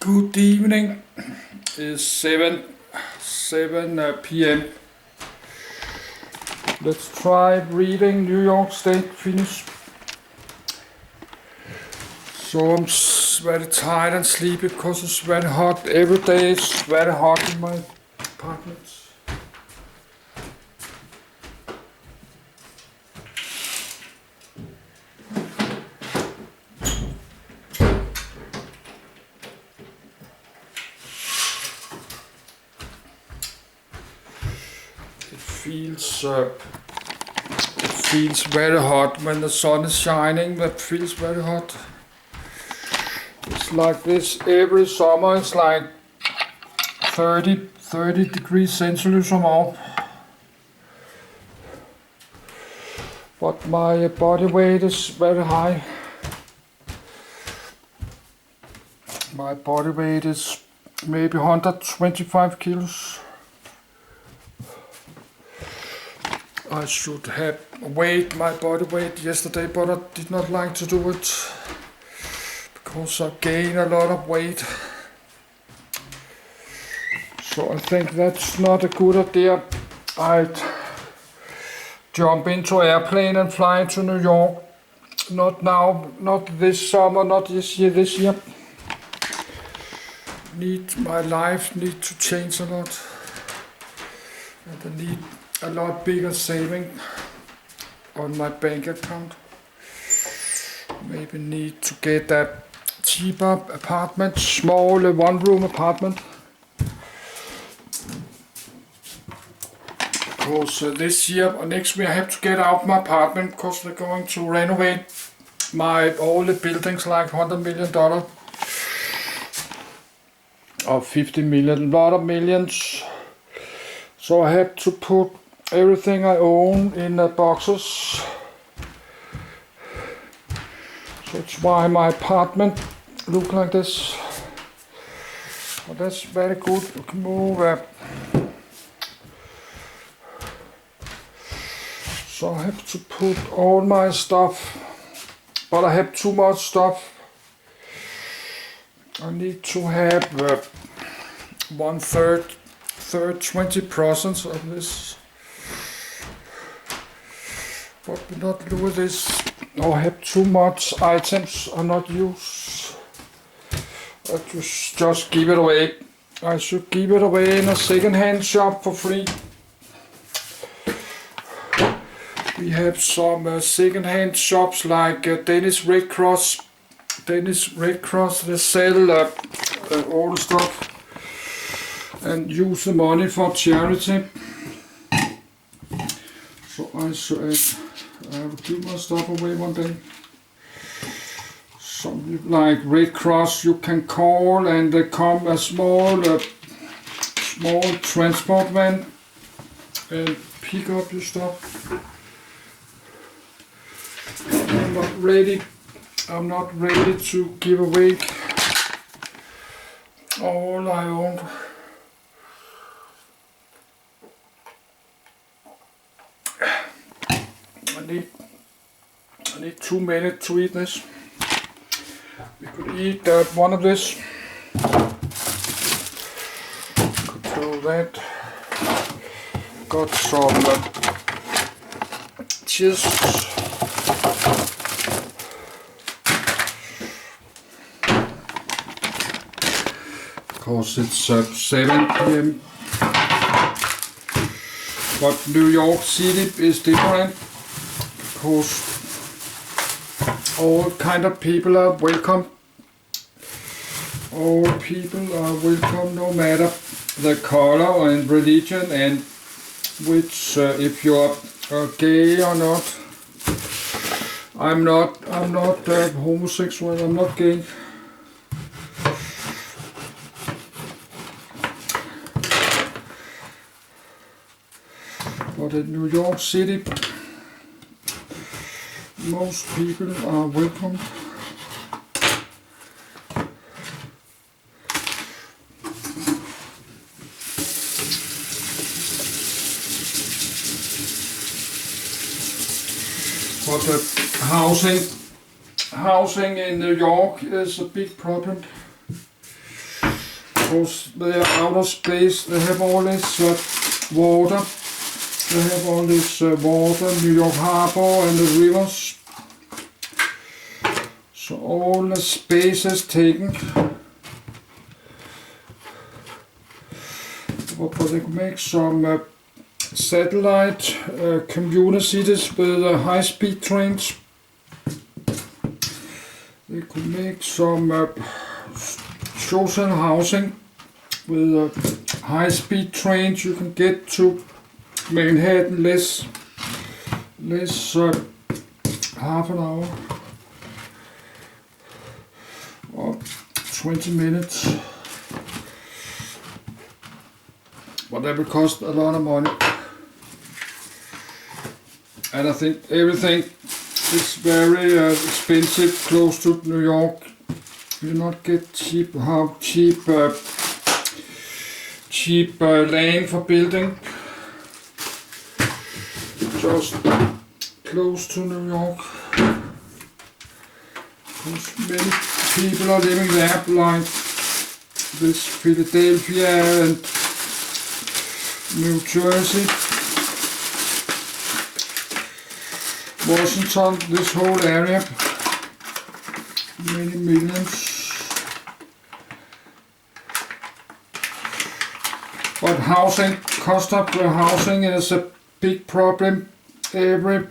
Good evening. It's 7 p.m. Let's try reading New York State finish. So I'm very tired and sleepy because it's very hot. Every day it's very hot in my apartment. It feels very hot when the sun is shining. It feels very hot. It's like this every summer. It's like 30 degrees Celsius or more. But my body weight is very high. My body weight is maybe 125 kilos. I should have weighed my body weight yesterday, but I did not like to do it because I gained a lot of weight. So I think that's not a good idea. I'd jump into an airplane and fly to New York. Not now, not this summer, not this year. My life needs to change a lot. And I need a lot bigger saving on my bank account. Maybe need to get a cheaper apartment, small one-room apartment. Because this year or next year I have to get out my apartment because they're going to renovate all the buildings like $100 million or 50 million, a lot of millions. So I have to put everything I own in boxes. So that's why my apartment looks like this. Well, that's very good. You can move. So I have to put all my stuff, but I have too much stuff. I need to have 20% of this. But we not do this. I have too much items I not use. I just give it away. I should give it away in a second-hand shop for free. We have some second-hand shops like Danish Red Cross. They sell all the stuff and use the money for charity. So I will give my stuff away one day. Something like Red Cross you can call and they come a small transport van and pick up your stuff. I'm not ready to give away all I own. I need 2 minutes to eat this. We could eat one of this. Could do that. Got some cheese. Because it's 7 p.m. But New York City is different because all kind of people are welcome. All people are welcome no matter the color and religion and which if you're gay or not. I'm not homosexual, I'm not gay. But in New York City, most people are welcome. But the housing in New York is a big problem. because they are outer space. They have all this water. They have all this water, New York Harbor and the rivers. So all the space is taken. But they could make some satellite commuter cities with high-speed trains. They could make some social housing with high-speed trains. You can get to Manhattan less half an hour or 20 minutes. But that will cost a lot of money. And I think everything is very expensive close to New York. You not get cheap land for building. Just close to New York. Because many people are living there, like this Philadelphia and New Jersey, Washington, this whole area, many millions. But housing, cost of housing is a big problem. Every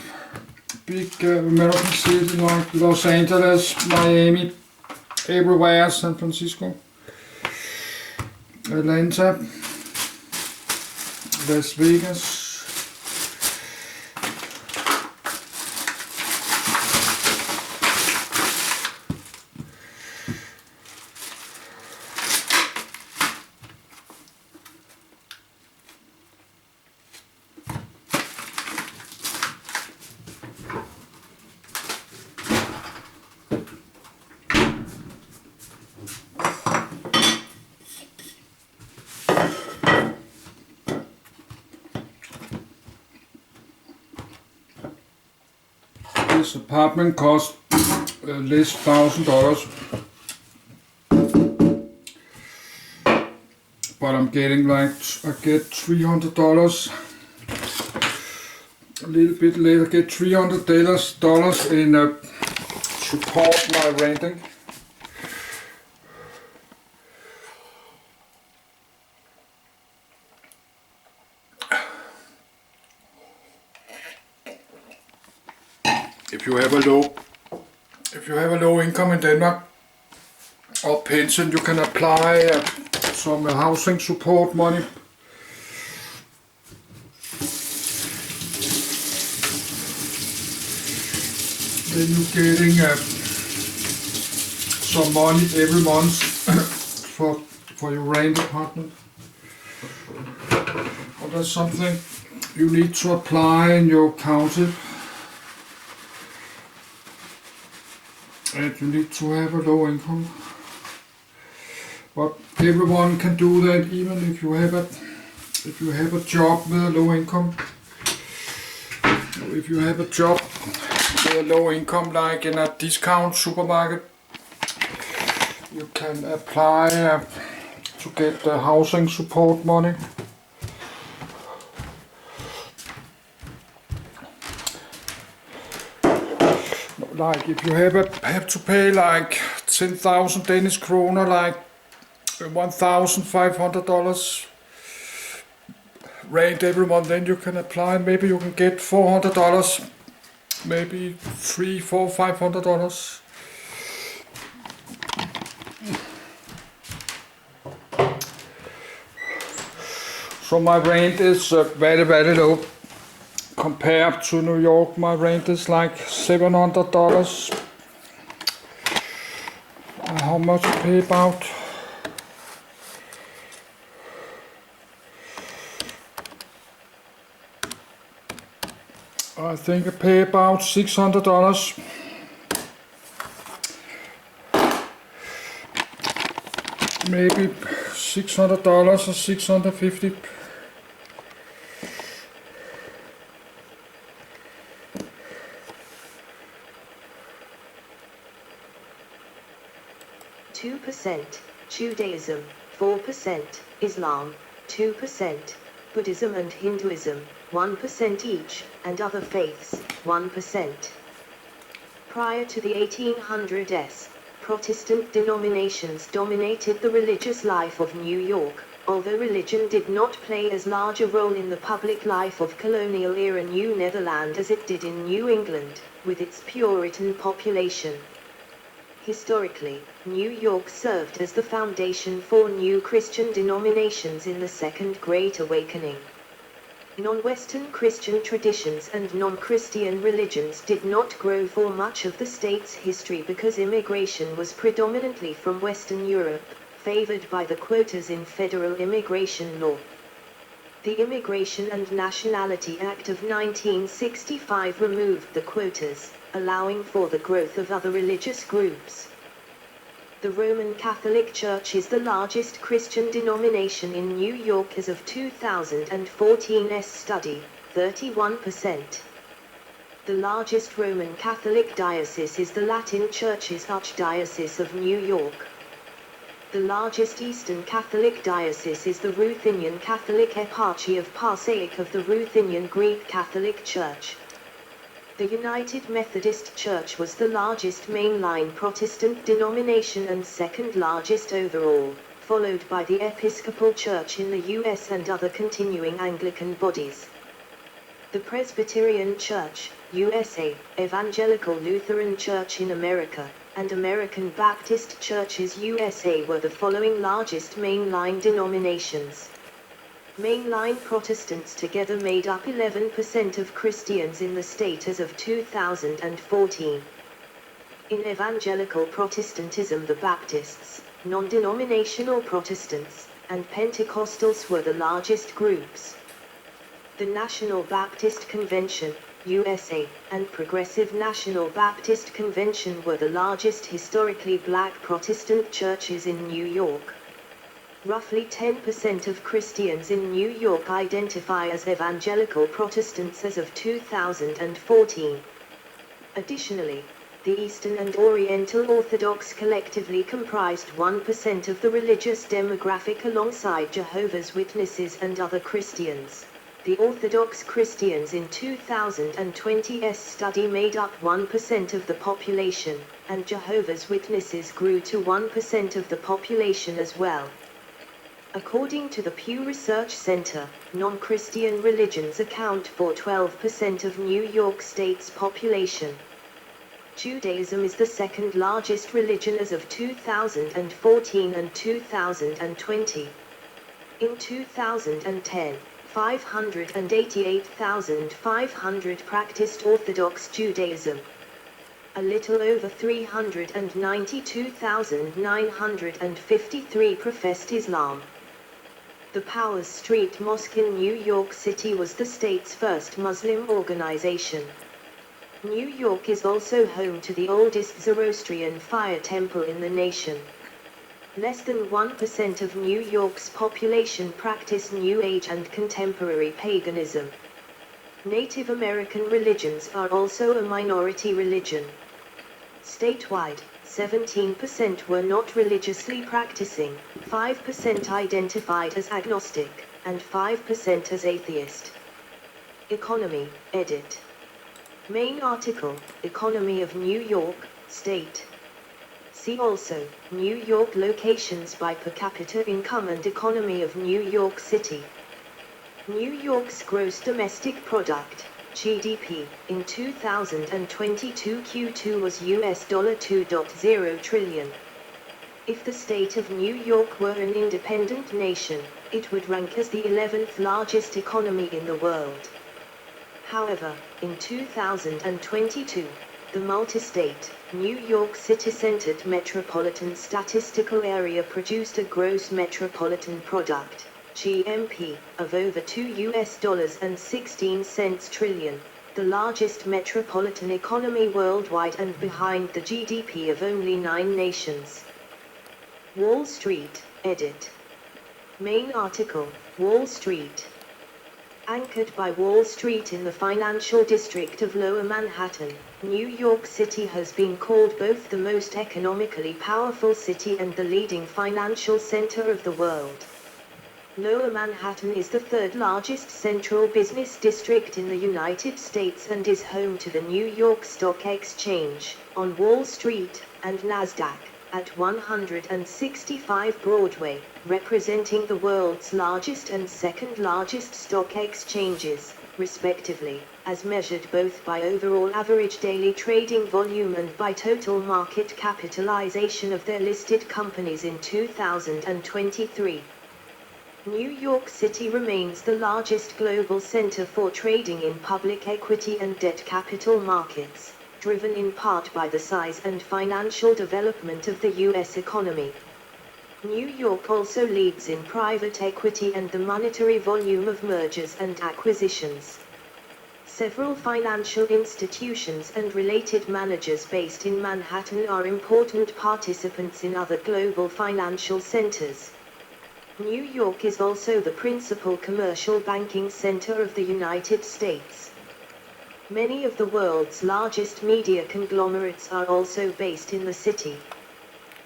big American city like Los Angeles, Miami, everywhere, San Francisco, Atlanta, Las Vegas. This apartment cost at least $1,000, but I'm getting I get $300. A little bit later, I get $300 in support my renting. If you have a low income in Denmark or pension, you can apply some housing support money. Then you're getting some money every month for your rent apartment. Or that's something you need to apply in your county. And you need to have a low income. But everyone can do that, even if you have a job with a low income. If you have a job with a low income, like in a discount supermarket, you can apply to get the housing support money. Like if you have to pay like 10,000 Danish kroner, like $1,500 rent every month, then you can apply. Maybe you can get $400, maybe $300, $400, $500. So my rent is very, very low. Compared to New York, my rent is like $700. How much I pay about? I think I pay about $600. Maybe $600 or $650. %, Judaism, 4%, Islam, 2%, Buddhism and Hinduism, 1% each, and other faiths, 1%. Prior to the 1800s, Protestant denominations dominated the religious life of New York, although religion did not play as large a role in the public life of colonial-era New Netherland as it did in New England, with its Puritan population. Historically, New York served as the foundation for new Christian denominations in the Second Great Awakening. Non-Western Christian traditions and non-Christian religions did not grow for much of the state's history because immigration was predominantly from Western Europe, favored by the quotas in federal immigration law. The Immigration and Nationality Act of 1965 removed the quotas, allowing for the growth of other religious groups. The Roman Catholic Church is the largest Christian denomination in New York as of 2014's study, 31%. The largest Roman Catholic diocese is the Latin Church's Archdiocese of New York. The largest Eastern Catholic diocese is the Ruthenian Catholic Eparchy of Passaic of the Ruthenian Greek Catholic Church. The United Methodist Church was the largest mainline Protestant denomination and second largest overall, followed by the Episcopal Church in the U.S. and other continuing Anglican bodies. The Presbyterian Church, USA, Evangelical Lutheran Church in America, and American Baptist Churches USA were the following largest mainline denominations. Mainline Protestants together made up 11% of Christians in the state as of 2014. In Evangelical Protestantism, the Baptists, non-denominational Protestants, and Pentecostals were the largest groups. The National Baptist Convention, USA, and Progressive National Baptist Convention were the largest historically black Protestant churches in New York. Roughly 10% of Christians in New York identify as Evangelical Protestants as of 2014. Additionally, the Eastern and Oriental Orthodox collectively comprised 1% of the religious demographic alongside Jehovah's Witnesses and other Christians. The Orthodox Christians in 2020's study made up 1% of the population, and Jehovah's Witnesses grew to 1% of the population as well. According to the Pew Research Center, non-Christian religions account for 12% of New York State's population. Judaism is the second largest religion as of 2014 and 2020. In 2010, 588,500 practiced Orthodox Judaism. A little over 392,953 professed Islam. The Powers Street Mosque in New York City was the state's first Muslim organization. New York is also home to the oldest Zoroastrian fire temple in the nation. Less than 1% of New York's population practice New Age and contemporary paganism. Native American religions are also a minority religion. Statewide, 17% were not religiously practicing, 5% identified as agnostic, and 5% as atheist. Economy, edit. Main article, Economy of New York, State. See also, New York locations by per capita income and economy of New York City. New York's gross domestic product, GDP, in 2022 Q2 was US $2.0 trillion. If the state of New York were an independent nation, it would rank as the 11th largest economy in the world. However, in 2022, the multi-state, New York City-centered metropolitan statistical area produced a gross metropolitan product, GMP, of over $2.16 trillion, the largest metropolitan economy worldwide and behind the GDP of only 9 nations. Wall Street, edit. Main article, Wall Street. Anchored by Wall Street in the financial district of Lower Manhattan, New York City has been called both the most economically powerful city and the leading financial center of the world. Lower Manhattan is the third largest central business district in the United States and is home to the New York Stock Exchange, on Wall Street, and NASDAQ, at 165 Broadway, representing the world's largest and second largest stock exchanges, respectively, as measured both by overall average daily trading volume and by total market capitalization of their listed companies in 2023. New York City remains the largest global center for trading in public equity and debt capital markets, driven in part by the size and financial development of the U.S. economy. New York also leads in private equity and the monetary volume of mergers and acquisitions. Several financial institutions and related managers based in Manhattan are important participants in other global financial centers. New York is also the principal commercial banking center of the United States. Many of the world's largest media conglomerates are also based in the city.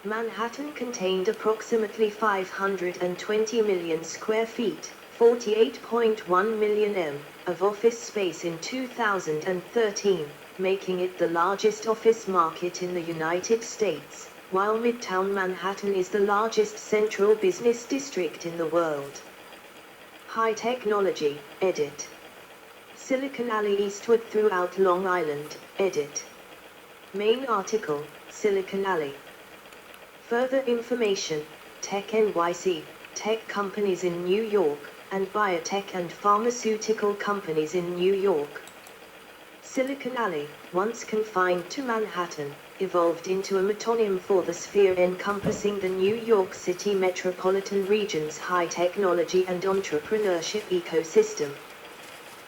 Manhattan contained approximately 520 million square feet, 48.1 million m, of office space in 2013, making it the largest office market in the United States, while Midtown Manhattan is the largest central business district in the world. High technology, edit. Silicon Alley eastward throughout Long Island, edit. Main article, Silicon Alley. Further information, Tech NYC, tech companies in New York, and biotech and pharmaceutical companies in New York. Silicon Alley, once confined to Manhattan, evolved into a metonym for the sphere encompassing the New York City metropolitan region's high technology and entrepreneurship ecosystem.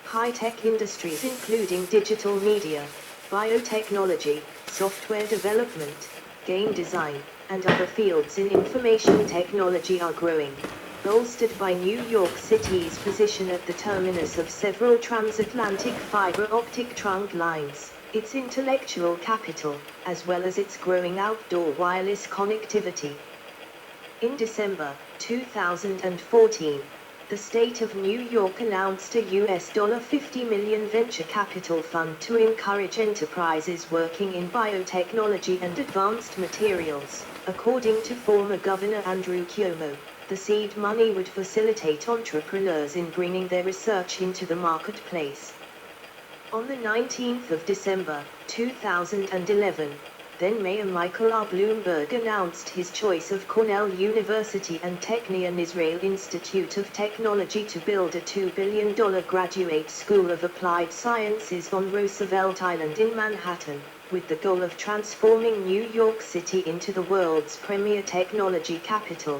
High-tech industries including digital media, biotechnology, software development, game design, and other fields in information technology are growing, bolstered by New York City's position at the terminus of several transatlantic fiber optic trunk lines, its intellectual capital, as well as its growing outdoor wireless connectivity. In December 2014, the state of New York announced a $50 million venture capital fund to encourage enterprises working in biotechnology and advanced materials. According to former Governor Andrew Cuomo, the seed money would facilitate entrepreneurs in bringing their research into the marketplace. On the 19th of December 2011, then Mayor Michael R. Bloomberg announced his choice of Cornell University and Technion Israel Institute of Technology to build a $2 billion graduate school of applied sciences on Roosevelt Island in Manhattan, with the goal of transforming New York City into the world's premier technology capital.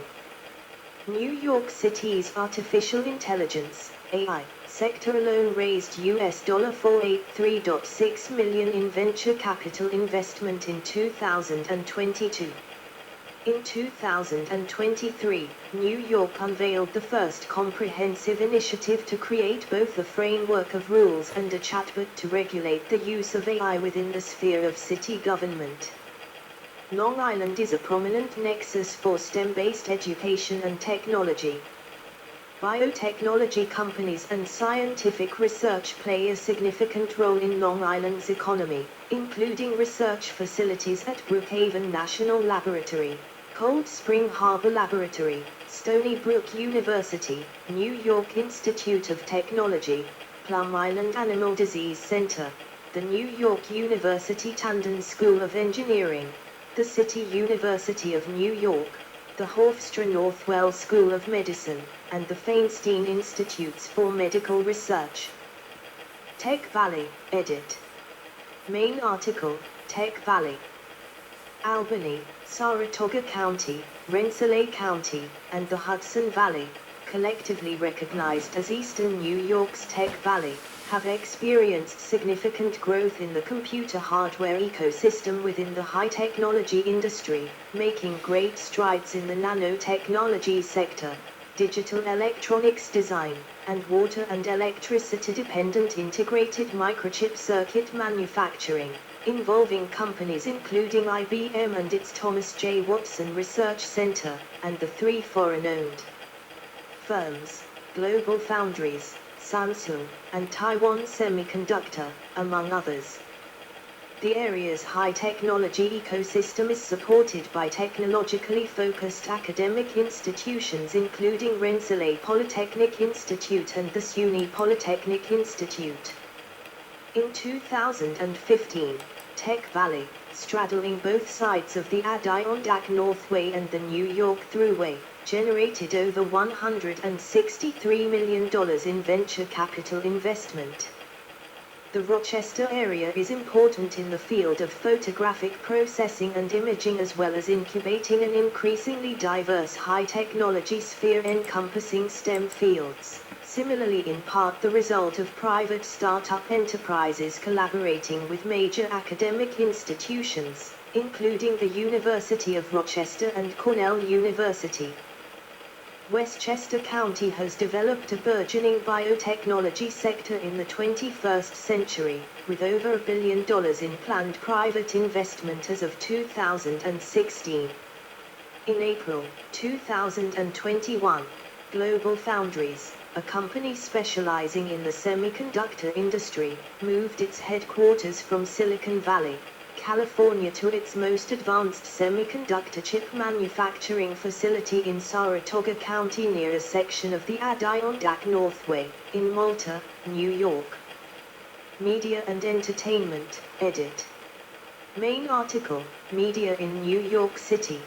New York City's artificial intelligence, AI, sector alone raised $483.6 million in venture capital investment in 2022. In 2023, New York unveiled the first comprehensive initiative to create both a framework of rules and a chatbot to regulate the use of AI within the sphere of city government. Long Island is a prominent nexus for STEM-based education and technology. Biotechnology companies and scientific research play a significant role in Long Island's economy, including research facilities at Brookhaven National Laboratory, Cold Spring Harbor Laboratory, Stony Brook University, New York Institute of Technology, Plum Island Animal Disease Center, the New York University Tandon School of Engineering, the City University of New York, the Hofstra Northwell School of Medicine, and the Feinstein Institutes for Medical Research. Tech Valley, edit. Main article, Tech Valley. Albany, Saratoga County, Rensselaer County, and the Hudson Valley, collectively recognized as Eastern New York's Tech Valley, have experienced significant growth in the computer hardware ecosystem within the high-technology industry, making great strides in the nanotechnology sector, digital electronics design, and water and electricity-dependent integrated microchip circuit manufacturing. involving companies including IBM and its Thomas J. Watson Research Center, and the 3 foreign-owned firms, Global Foundries, Samsung, and Taiwan Semiconductor, among others. The area's high-technology ecosystem is supported by technologically focused academic institutions including Rensselaer Polytechnic Institute and the SUNY Polytechnic Institute. In 2015, Tech Valley, straddling both sides of the Adirondack Northway and the New York Thruway, generated over $163 million in venture capital investment. The Rochester area is important in the field of photographic processing and imaging as well as incubating an increasingly diverse high-technology sphere encompassing STEM fields, similarly in part the result of private startup enterprises collaborating with major academic institutions, including the University of Rochester and Cornell University. Westchester County has developed a burgeoning biotechnology sector in the 21st century, with over $1 billion in planned private investment as of 2016. In April 2021, Global Foundries, a company specializing in the semiconductor industry, moved its headquarters from Silicon Valley, California to its most advanced semiconductor chip manufacturing facility in Saratoga County near a section of the Adirondack Northway, in Malta, New York. Media and Entertainment, edit. Main article, Media in New York City.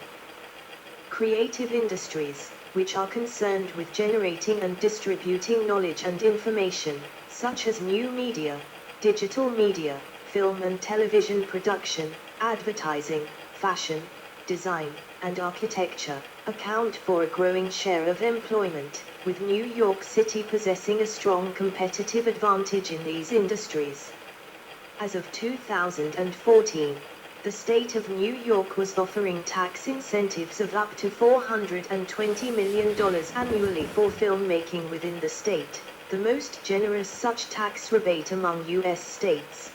Creative industries, which are concerned with generating and distributing knowledge and information, such as new media, digital media, film and television production, advertising, fashion, design, and architecture, account for a growing share of employment, with New York City possessing a strong competitive advantage in these industries. As of 2014, the state of New York was offering tax incentives of up to $420 million annually for filmmaking within the state, the most generous such tax rebate among U.S. states.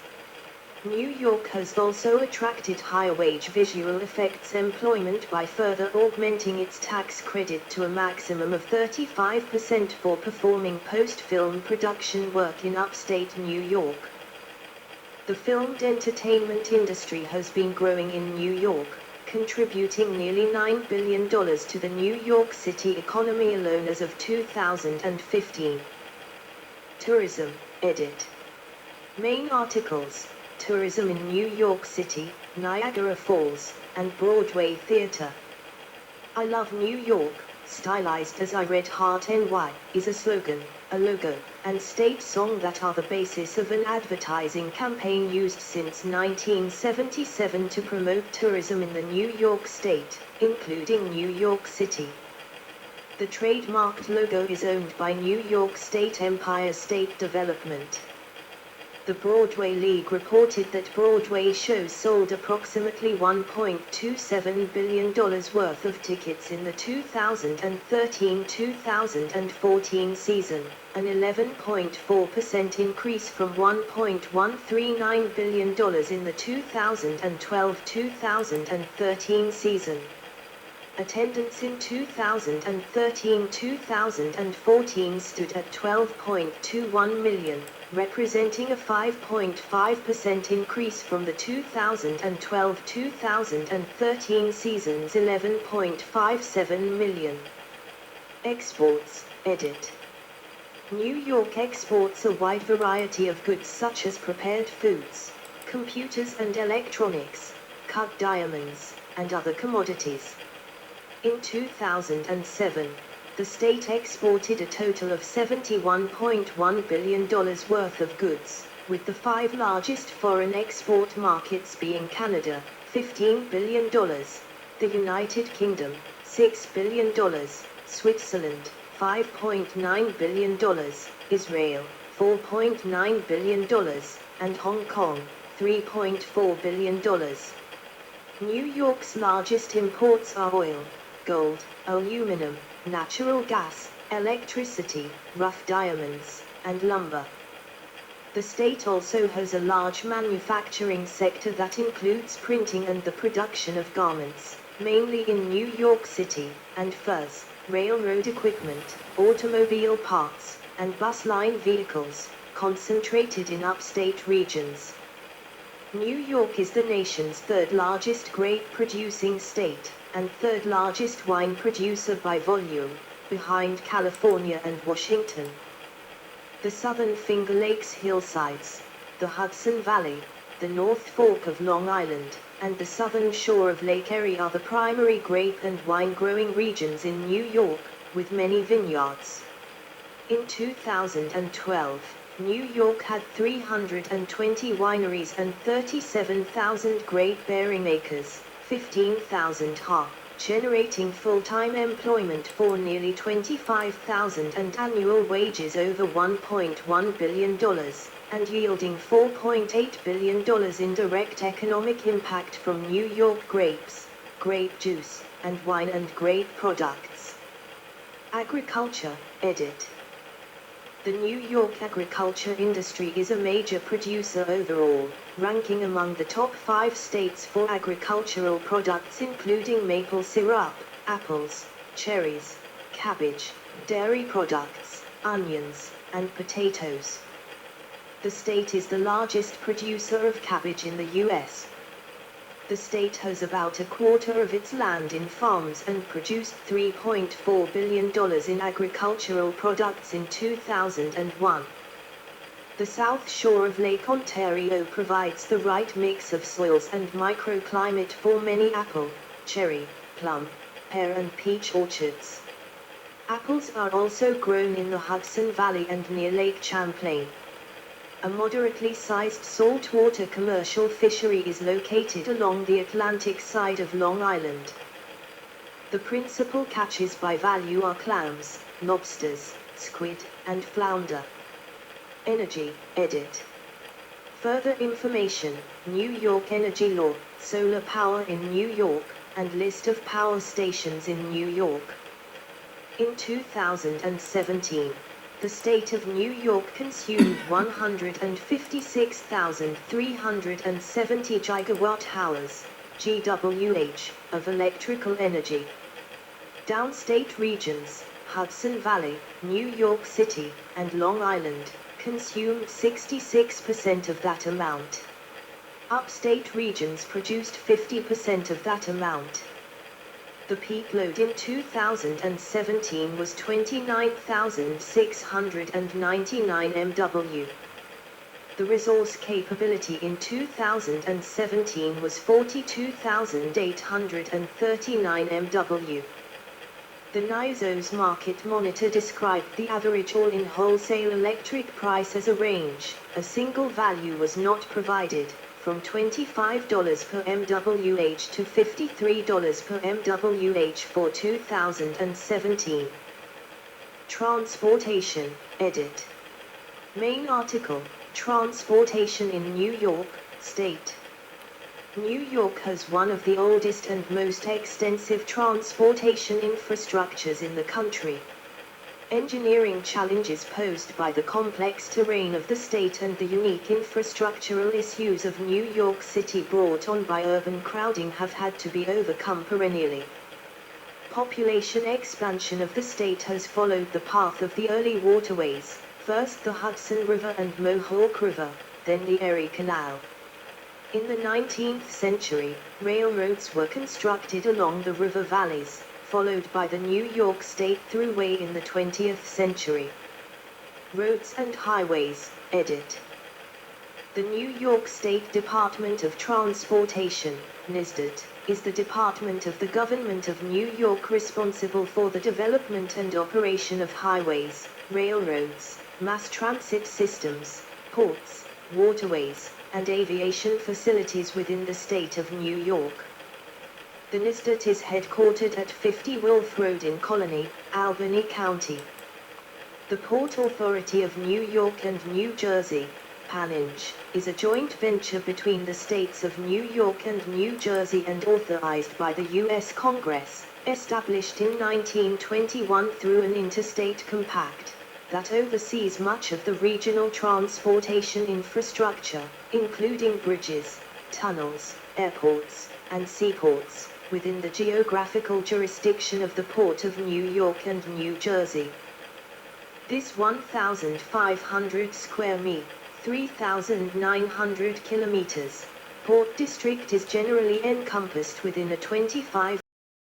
New York has also attracted higher-wage visual effects employment by further augmenting its tax credit to a maximum of 35% for performing post-film production work in upstate New York. The filmed entertainment industry has been growing in New York, contributing nearly $9 billion to the New York City economy alone as of 2015. Tourism, edit. Main articles. Tourism in New York City, Niagara Falls, and Broadway Theater. I love New York, stylized as I Red Heart NY, is a slogan, a logo, and state song that are the basis of an advertising campaign used since 1977 to promote tourism in the New York State, including New York City. The trademarked logo is owned by New York State Empire State Development. The Broadway League reported that Broadway shows sold approximately $1.27 billion worth of tickets in the 2013-2014 season, an 11.4% increase from $1.139 billion in the 2012-2013 season. Attendance in 2013-2014 stood at 12.21 million, representing a 5.5% increase from the 2012-2013 season's 11.57 million. Exports, edit. New York exports a wide variety of goods such as prepared foods, computers and electronics, cut diamonds, and other commodities. In 2007, the state exported a total of $71.1 billion worth of goods, with the 5 largest foreign export markets being Canada, $15 billion, the United Kingdom, $6 billion, Switzerland, $5.9 billion, Israel, $4.9 billion, and Hong Kong, $3.4 billion. New York's largest imports are oil, gold, aluminum, natural gas, electricity, rough diamonds, and lumber. The state also has a large manufacturing sector that includes printing and the production of garments, mainly in New York City, and furs, railroad equipment, automobile parts, and bus line vehicles, concentrated in upstate regions. New York is the nation's third largest grape producing state, and third largest wine producer by volume, behind California and Washington. The southern Finger Lakes hillsides, the Hudson Valley, the North Fork of Long Island, and the southern shore of Lake Erie are the primary grape and wine growing regions in New York, with many vineyards. In 2012, New York had 320 wineries and 37,000 grape-bearing acres, 15,000 ha, generating full-time employment for nearly 25,000 and annual wages over $1.1 billion, and yielding $4.8 billion in direct economic impact from New York grapes, grape juice, and wine and grape products. Agriculture, edit. The New York agriculture industry is a major producer overall, ranking among the top 5 states for agricultural products including maple syrup, apples, cherries, cabbage, dairy products, onions, and potatoes. The state is the largest producer of cabbage in the U.S. The state has about a quarter of its land in farms and produced $3.4 billion in agricultural products in 2001. The south shore of Lake Ontario provides the right mix of soils and microclimate for many apple, cherry, plum, pear and peach orchards. Apples are also grown in the Hudson Valley and near Lake Champlain. A moderately sized saltwater commercial fishery is located along the Atlantic side of Long Island. The principal catches by value are clams, lobsters, squid, and flounder. Energy, edit. Further information, New York Energy Law, solar power in New York, and list of power stations in New York. In 2017, the state of New York consumed 156,370 gigawatt-hours, GWH, of electrical energy. Downstate regions, Hudson Valley, New York City, and Long Island, consumed 66% of that amount. Upstate regions produced 50% of that amount. The peak load in 2017 was 29,699 MW. The resource capability in 2017 was 42,839 MW. The NISO's market monitor described the average all-in wholesale electric price as a range. A single value was not provided, from $25 per MWh to $53 per MWh for 2017. Transportation, edit. Main article, Transportation in New York, State. New York has one of the oldest and most extensive transportation infrastructures in the country. Engineering challenges posed by the complex terrain of the state and the unique infrastructural issues of New York City brought on by urban crowding have had to be overcome perennially. Population expansion of the state has followed the path of the early waterways, first the Hudson River and Mohawk River, then the Erie Canal. In the 19th century, railroads were constructed along the river valleys, followed by the New York State Thruway in the 20th century. Roads and Highways, edit. The New York State Department of Transportation, NYSDOT, is the department of the government of New York responsible for the development and operation of highways, railroads, mass transit systems, ports, waterways, and aviation facilities within the state of New York. The NYSDOT is headquartered at 50 Wolf Road in Colony, Albany County. The Port Authority of New York and New Jersey, PANNJ, is a joint venture between the states of New York and New Jersey and authorized by the U.S. Congress, established in 1921 through an interstate compact. that oversees much of the regional transportation infrastructure, including bridges, tunnels, airports, and seaports, within the geographical jurisdiction of the Port of New York and New Jersey. This 1,500 square mi, 3,900 kilometers, port district is generally encompassed within a 25